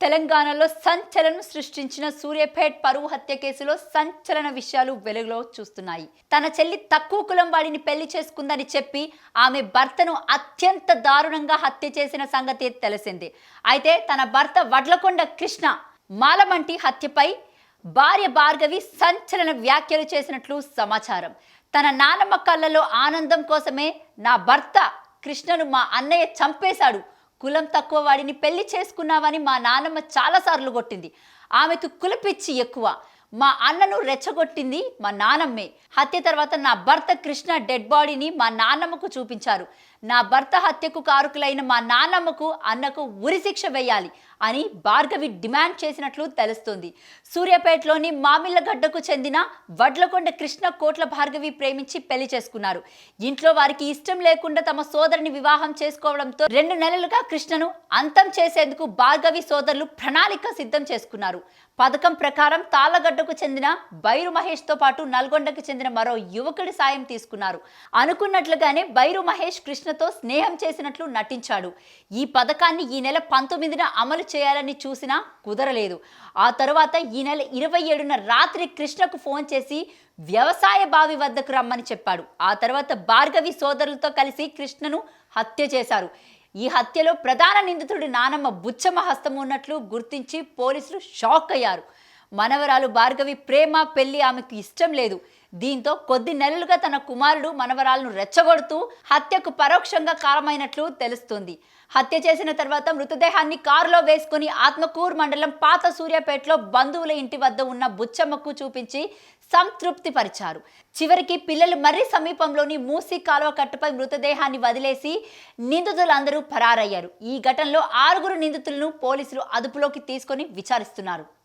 తెలంగాణలో సంచలనం సృష్టించిన సూర్యాపేట్ పరువు హత్య కేసులో సంచలన విషయాలు వెలుగులో చూస్తున్నాయి. తన చెల్లి తక్కువ కులం వాడిని పెళ్లి చేసుకుందని చెప్పి ఆమె భర్తను అత్యంత దారుణంగా హత్య చేసిన సంగతి తెలిసింది. అయితే తన భర్త వడ్లకొండ కృష్ణ మాలమంటి హత్యపై భార్య భార్గవి సంచలన వ్యాఖ్యలు చేసినట్లు సమాచారం. తన నానమ్మ కళ్ళలో ఆనందం కోసమే నా భర్త కృష్ణను మా అన్నయ్య చంపేశాడు, కులం తక్కువ వాడిని పెళ్లి చేసుకున్నావని మా నాన్నమ్మ చాలాసార్లు కొట్టింది. ఆమెకు కులపిచ్చి ఎక్కువ. మా అన్నను రెచ్చగొట్టింది మా నానమ్మే. హత్య తర్వాత నా భర్త కృష్ణ డెడ్ బాడీని మా నాన్నమ్మకు చూపించారు. నా భర్త హత్యకు కారకులైన మా నాన్నమ్మకు అన్నకు ఉరిశిక్ష వేయాలి అని భార్గవి డిమాండ్ చేసినట్లు తెలుస్తోంది. సూర్యాపేటలోని మామిళ్ళగడ్డకు చెందిన వడ్లకొండ కృష్ణ కోట్ల భార్గవి ప్రేమించి పెళ్లి చేసుకున్నారు. ఇంట్లో వారికి ఇష్టం లేకుండా తమ సోదరుని వివాహం చేసుకోవడంతో 2 నెలలుగా కృష్ణను అంతం చేసేందుకు భార్గవి సోదరులు ప్రణాళిక సిద్ధం చేసుకున్నారు. పథకం ప్రకారం తాళ్లగడ్డకు చెందిన బైరు మహేష్ తో పాటు నల్గొండకు చెందిన మరో యువకుడి సాయం తీసుకున్నారు. అనుకున్నట్లుగానే బైరు మహేష్ కృష్ణతో స్నేహం చేసినట్లు నటించాడు. ఈ పథకాన్ని ఈ నెల 19న అమలు చేయాలని చూసినా కుదరలేదు. ఆ తరువాత ఈ నెల 27న రాత్రి కృష్ణకు ఫోన్ చేసి వ్యవసాయ బావి వద్దకు రమ్మని చెప్పాడు. ఆ తర్వాత భార్గవి సోదరులతో కలిసి కృష్ణను హత్య చేశారు. ఈ హత్యలో ప్రధాన నిందితుడి నానమ్మ బుచ్చమ్మ హస్తం ఉన్నట్లు గుర్తించి పోలీసులు షాక్ అయ్యారు. మనవరాలు భార్గవి ప్రేమ పెళ్లి ఆమెకు ఇష్టం లేదు. దీంతో కొద్ది నెలలుగా తన కుమారుడు మనవరాలను రెచ్చగొడుతూ హత్యకు పరోక్షంగా కారణమైనట్లు తెలుస్తుంది. హత్య చేసిన తర్వాత మృతదేహాన్ని కారులో వేసుకుని ఆత్మకూరు మండలం పాత సూర్యాపేటలో బంధువుల ఇంటి వద్ద ఉన్న బుచ్చమ్మకు చూపించి సంతృప్తి పరిచారు. చివరికి పిల్లలు మర్రి సమీపంలోని మూసి కాలువ కట్టుపై మృతదేహాన్ని వదిలేసి నిందితులందరూ పరారయ్యారు. ఈ ఘటనలో 6 నిందితులను పోలీసులు అదుపులోకి తీసుకొని విచారిస్తున్నారు.